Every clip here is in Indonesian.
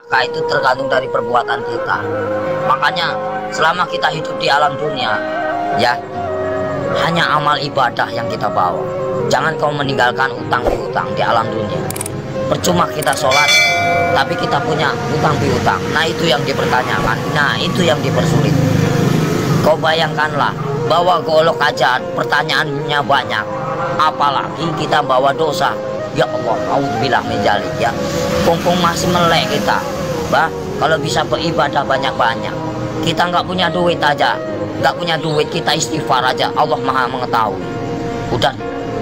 Maka itu tergantung dari perbuatan kita. Makanya selama kita hidup di alam dunia, ya, hanya amal ibadah yang kita bawa. Jangan kau meninggalkan utang piutang di alam dunia. Percuma kita sholat, tapi kita punya utang piutang. Nah itu yang dipertanyakan, nah itu yang dipersulit. Kau bayangkanlah, bawa golok aja pertanyaannya banyak, apalagi kita bawa dosa. Ya Allah, auzubillah min dzalik ya. Kumpung masih melek kita, bah. Kalau bisa beribadah banyak-banyak. Kita nggak punya duit aja, nggak punya duit kita istighfar aja. Allah Maha mengetahui. Udah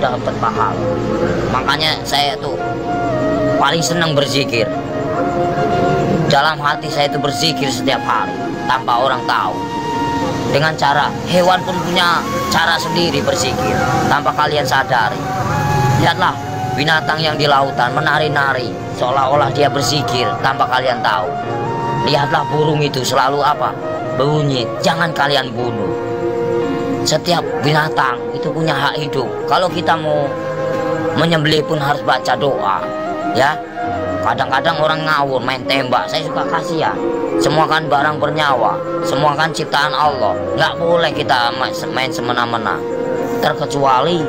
dapat pahala. Makanya saya tuh paling senang berzikir. Dalam hati saya itu berzikir setiap hari tanpa orang tahu. Dengan cara hewan pun punya cara sendiri berzikir tanpa kalian sadari. Lihatlah binatang yang di lautan menari-nari seolah-olah dia berzikir tanpa kalian tahu. Lihatlah burung itu selalu apa? Bunyi. Jangan kalian bunuh. Setiap binatang itu punya hak hidup. Kalau kita mau menyembelih pun harus baca doa, ya. Kadang-kadang orang ngawur main tembak. Saya suka kasih ya. Semua kan barang bernyawa, semua kan ciptaan Allah. Nggak boleh kita main semena-mena. Terkecuali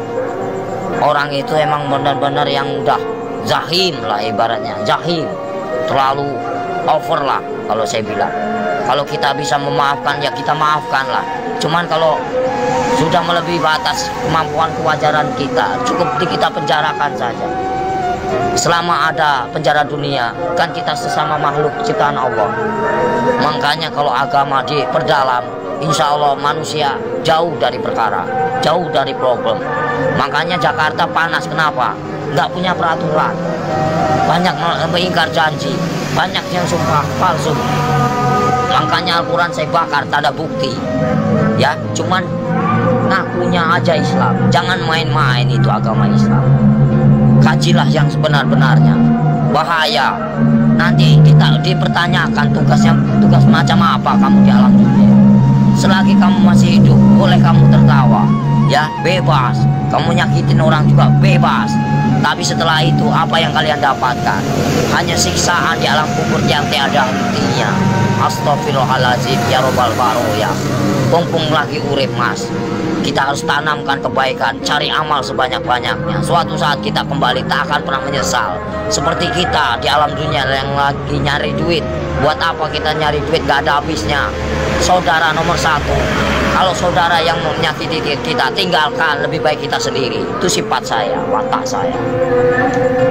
orang itu emang benar-benar yang udah zahim lah ibaratnya, zahim, terlalu over lah kalau saya bilang. Kalau kita bisa memaafkan ya kita maafkan lah. Cuman kalau sudah melebihi batas kemampuan kewajaran kita, cukup kita penjarakan saja. Selama ada penjara dunia, kan kita sesama makhluk ciptaan Allah. Makanya kalau agama diperdalam, insya Allah manusia jauh dari perkara, jauh dari problem. Makanya Jakarta panas, kenapa? Nggak punya peraturan, banyak mengingkar janji, banyak yang sumpah palsu. Makanya Al-Quran saya bakar, tak ada bukti, ya. Cuman ngakunya aja Islam. Jangan main-main itu agama Islam. Kajilah yang sebenar-benarnya. Bahaya. Nanti kita dipertanyakan tugas macam apa kamu di alam dunia. Selagi kamu masih hidup, boleh kamu tertawa, ya, bebas. Kamu nyakitin orang juga bebas. Tapi setelah itu apa yang kalian dapatkan? Hanya siksaan di alam kubur yang tiada hentinya. Astagfirullahaladzim ya robbal baroya. Mumpung lagi urip mas, kita harus tanamkan kebaikan, cari amal sebanyak-banyaknya. Suatu saat kita kembali tak akan pernah menyesal. Seperti kita di alam dunia yang lagi nyari duit. Buat apa kita nyari duit gak ada habisnya. Saudara nomor satu, kalau saudara yang menyakiti kita, tinggalkan. Lebih baik kita sendiri. Itu sifat saya, watak saya.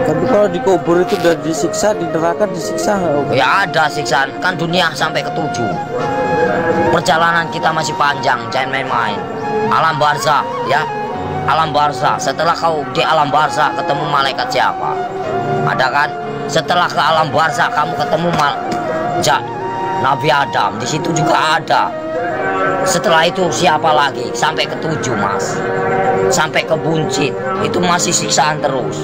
Tapi kalau dikubur itu udah disiksa, di neraka disiksa nggak? Ya ada siksaan, kan dunia sampai ke-7. Perjalanan kita masih panjang, jangan main-main. Alam barzah, ya, alam barzah. Setelah kau di alam barzah ketemu malaikat siapa? Ada kan? Setelah ke alam barzah kamu ketemu Nabi Adam, di situ juga ada. Setelah itu siapa lagi? Sampai ke-7 mas, sampai ke buncit, itu masih siksaan terus.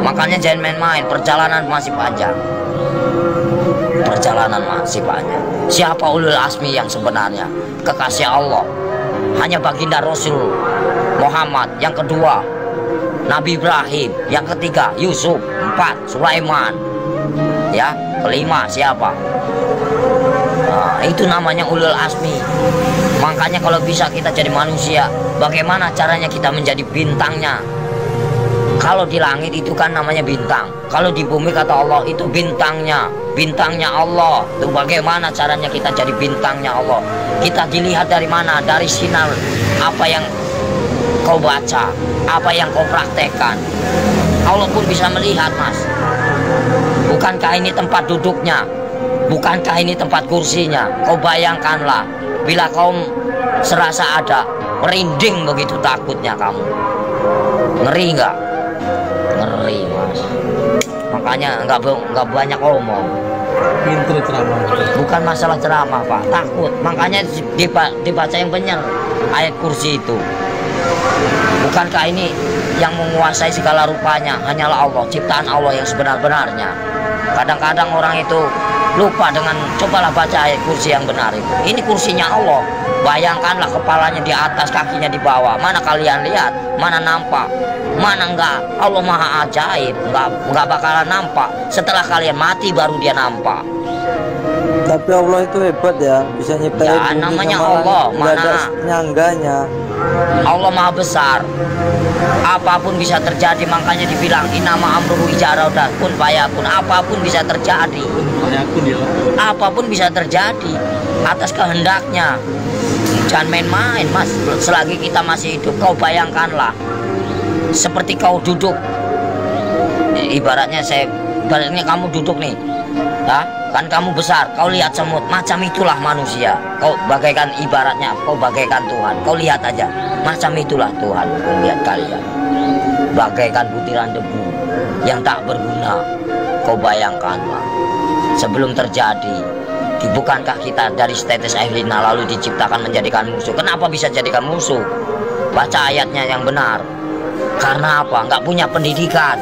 Makanya jangan main-main, perjalanan masih panjang. Perjalanan masih panjang. Siapa ulul asmi yang sebenarnya? Kekasih Allah, hanya baginda Rasul Muhammad. Yang kedua Nabi Ibrahim. Yang ketiga Yusuf. 4 Sulaiman. Ya, kelima siapa? Nah, itu namanya ulul asmi. Makanya kalau bisa kita jadi manusia, bagaimana caranya kita menjadi bintangnya? Kalau di langit itu kan namanya bintang, kalau di bumi kata Allah itu bintangnya, bintangnya Allah. Itu bagaimana caranya kita jadi bintangnya Allah? Kita dilihat dari mana? Dari sinar apa yang kau baca, apa yang kau praktekkan. Allah pun bisa melihat mas. Bukankah ini tempat duduknya? Bukankah ini tempat kursinya? Kau bayangkanlah, bila kau serasa ada merinding begitu takutnya kamu. Ngeri nggak? Ngeri mas. Makanya nggak banyak omong. Pintu ceramah. Bukan masalah ceramah pak, takut. Makanya dibaca yang benar ayat kursi itu. Bukankah ini yang menguasai segala rupanya hanyalah Allah, ciptaan Allah yang sebenar-benarnya. Kadang-kadang orang itu lupa dengan, cobalah baca ayat kursi yang benar itu. Ini kursinya Allah. Bayangkanlah kepalanya di atas, kakinya di bawah. Mana kalian lihat? Mana nampak? Mana enggak? Allah maha ajaib. Enggak bakalan nampak. Setelah kalian mati baru dia nampak. Tapi Allah itu hebat ya, bisa nyiptain Ya, bumi namanya sama Allah, langit, nggak ada mana? nyangganya. Allah maha besar. Apapun bisa terjadi, makanya dibilang inama amruhu ijaraudah pun fayakun. Apapun bisa terjadi. Apapun bisa terjadi atas kehendaknya. Jangan main-main, Mas. Selagi kita masih hidup, kau bayangkanlah seperti kau duduk. Ibaratnya kamu duduk nih. Ya, kan kamu besar, kau lihat semut, macam itulah manusia. Kau bagaikan, ibaratnya kau bagaikan Tuhan. Kau lihat aja, macam itulah Tuhan melihat kalian. Bagaikan butiran debu yang tak berguna. Kau bayangkanlah, sebelum terjadi, bukankah kita dari status ahlina lalu diciptakan menjadikan musuh? Kenapa bisa jadikan musuh? Baca ayatnya yang benar. Karena apa? Nggak punya pendidikan,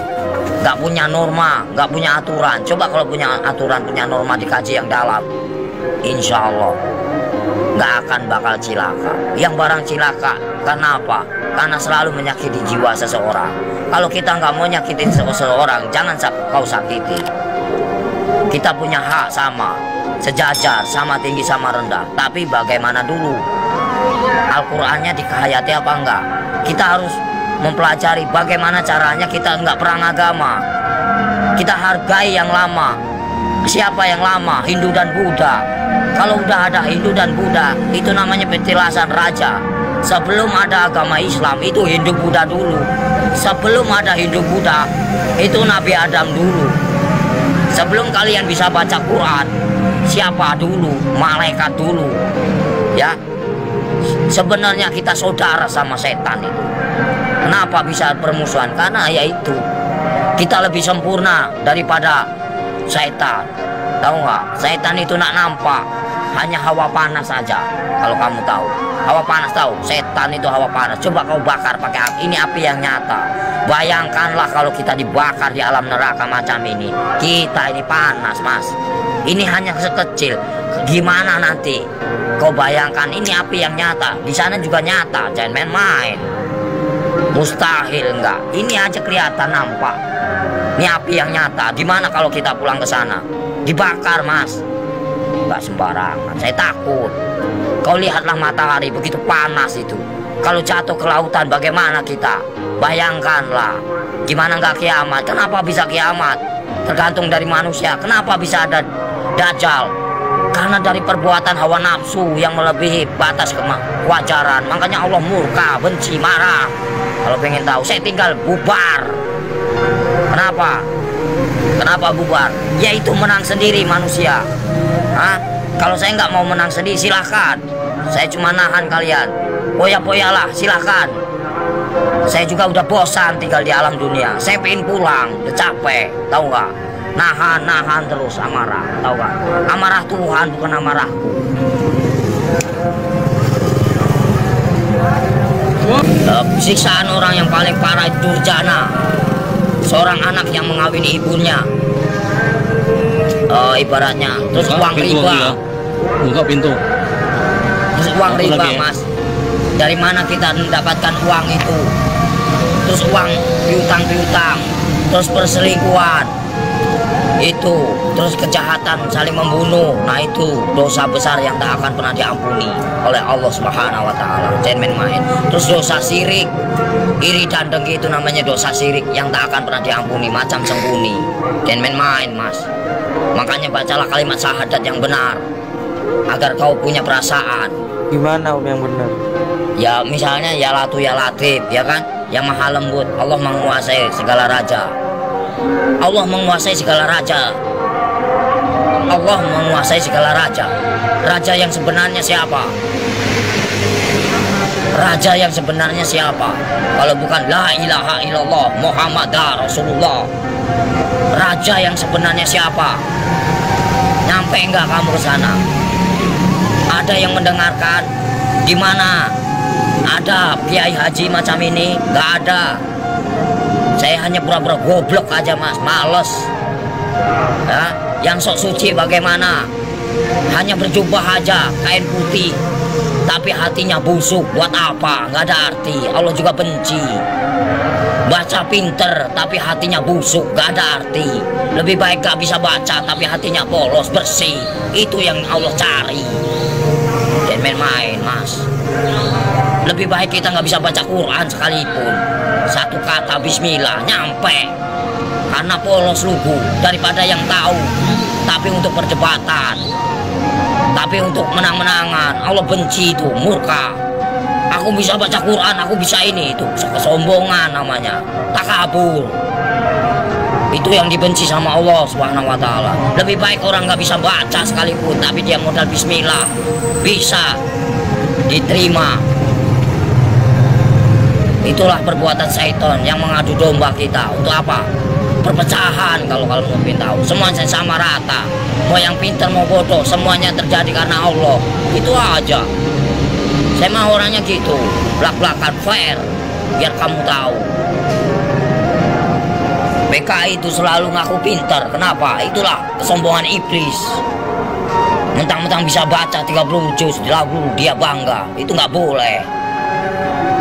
nggak punya norma, nggak punya aturan. Coba kalau punya aturan, punya norma, dikaji yang dalam, insya Allah nggak akan bakal cilaka. Yang barang cilaka, kenapa? Karena selalu menyakiti jiwa seseorang. Kalau kita nggak mau nyakitin seseorang, jangan kau sakiti. Kita punya hak sama, sejajar, sama tinggi, sama rendah. Tapi bagaimana dulu? Al-Qur'annya dikehayati apa enggak? Kita harus mempelajari bagaimana caranya kita enggak perang agama. Kita hargai yang lama. Siapa yang lama? Hindu dan Buddha. Kalau udah ada Hindu dan Buddha, itu namanya petilasan raja. Sebelum ada agama Islam, itu Hindu Buddha dulu. Sebelum ada Hindu Buddha, itu Nabi Adam dulu. Sebelum kalian bisa baca Quran, siapa dulu? Malaikat dulu. Ya, sebenarnya kita saudara sama setan itu. Kenapa bisa permusuhan? Karena yaitu kita lebih sempurna daripada setan. Tahu nggak? Setan itu nak nampak, hanya hawa panas saja. Kalau kamu tahu, hawa panas tahu. Setan itu hawa panas. Coba kau bakar pakai api. Ini api yang nyata. Bayangkanlah kalau kita dibakar di alam neraka macam ini. Kita ini panas, Mas. Ini hanya sekecil. Gimana nanti? Kau bayangkan, ini api yang nyata. Di sana juga nyata. Jangan main-main. Mustahil enggak. Ini aja kelihatan nampak. Ini api yang nyata. Gimana kalau kita pulang ke sana? Dibakar, Mas. Enggak sembarangan. Saya takut. Kau lihatlah matahari begitu panas itu. Kalau jatuh ke lautan bagaimana kita? Bayangkanlah. Gimana enggak kiamat? Kenapa bisa kiamat? Tergantung dari manusia. Kenapa bisa ada Dajjal? Karena dari perbuatan hawa nafsu yang melebihi batas kewajaran. Makanya Allah murka, benci, marah. Kalau pengen tahu, saya tinggal bubar. Kenapa? Kenapa bubar? Yaitu menang sendiri manusia. Hah? Kalau saya nggak mau menang sendiri, silahkan. Saya cuma nahan kalian. Poya-poyalah, silahkan. Saya juga udah bosan tinggal di alam dunia. Saya pengen pulang, udah capek. Tahu nggak? Nahan terus amarah. Tahu nggak? Amarah Tuhan bukan amarahku. Siksaan orang yang paling parah itu durjana. Seorang anak yang mengawini ibunya, ibaratnya. Terus uang riba. Buka pintu. Terus uang riba, lagi, Mas. Dari mana kita mendapatkan uang itu? Terus uang piutang, terus perselingkuhan, itu, terus kejahatan, saling membunuh. Nah itu dosa besar yang tak akan pernah diampuni oleh Allah Subhanahu wa Ta'ala. Jangan main-main. Terus dosa syirik, iri dan dengki, itu namanya dosa syirik yang tak akan pernah diampuni, macam sembunyi. Jangan main-main, Mas. Makanya bacalah kalimat syahadat yang benar agar kau punya perasaan. Gimana Om yang benar? Ya misalnya ya Latu ya Latif, ya kan? Yang maha lembut. Allah menguasai segala raja. Allah menguasai segala raja. Allah menguasai segala raja. Raja yang sebenarnya siapa? Raja yang sebenarnya siapa? Kalau bukan la ilaha illallah Muhammad Rasulullah. Raja yang sebenarnya siapa? Nyampe enggak kamu ke sana? Ada yang mendengarkan? Di mana ada kiai haji macam ini? Nggak ada. Saya hanya pura-pura goblok aja, Mas. Males. Ya, yang sok suci bagaimana? Hanya berjubah aja, kain putih, tapi hatinya busuk. Buat apa? Nggak ada arti. Allah juga benci. Baca pinter, tapi hatinya busuk, nggak ada arti. Lebih baik gak bisa baca, tapi hatinya polos, bersih. Itu yang Allah cari. Dan main-main, mas. Lebih baik kita nggak bisa baca Quran sekalipun. Satu kata Bismillah, nyampe. Karena polos lugu, daripada yang tahu. Tapi untuk perdebatan, tapi untuk menang-menangan, Allah benci itu, murka. Aku bisa baca Quran, aku bisa ini, itu kesombongan namanya, takabur. Itu yang dibenci sama Allah Subhanahu wa Ta'ala. Lebih baik orang nggak bisa baca sekalipun, tapi dia modal Bismillah, bisa diterima. Itulah perbuatan syaitan yang mengadu domba kita. Untuk apa? Perpecahan. Kalau mau tahu, semuanya sama rata. Mau yang pintar mau bodoh, semuanya terjadi karena Allah. Itu aja. Saya mah orangnya gitu, belak-belakan, fair, biar kamu tahu. PKI itu selalu ngaku pintar. Kenapa? Itulah kesombongan iblis. Mentang-mentang bisa baca 30 juz, lalu dia bangga. Itu nggak boleh.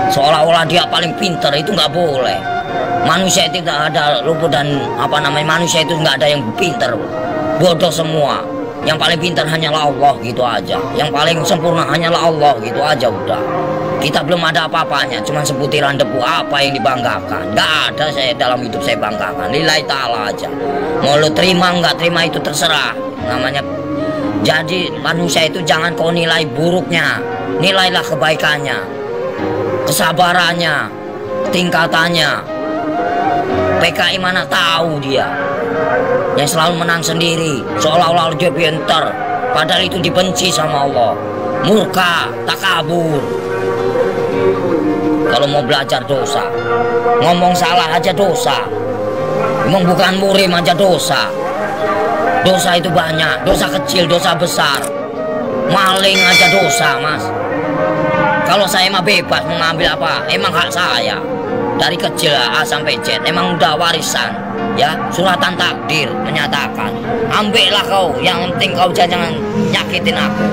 Seolah-olah dia paling pintar, itu nggak boleh. Manusia itu tidak ada luput, dan manusia itu nggak ada yang pintar, bodoh semua. Yang paling pintar hanyalah Allah, gitu aja. Yang paling sempurna hanyalah Allah, gitu aja udah. Kita belum ada apa-apanya, cuma sebutiran debu. Apa yang dibanggakan? Nggak ada saya dalam hidup saya banggakan. Lillahi ta'ala aja. Mau lo terima nggak terima itu terserah. Namanya. Jadi manusia itu jangan kau nilai buruknya, nilailah kebaikannya, kesabarannya, tingkatannya. PKI mana tahu dia yang selalu menang sendiri, seolah-olah dia pintar, padahal itu dibenci sama Allah. Murka, takabur. Kalau mau belajar dosa, ngomong salah aja dosa, emang bukan murim aja dosa. Dosa itu banyak, dosa kecil, dosa besar. Maling aja dosa, mas. Kalau saya mah bebas mengambil apa, emang hak saya. Dari kecil A sampai Z, emang udah warisan. Ya, suratan takdir menyatakan, ambillah kau, yang penting kau jangan nyakitin aku.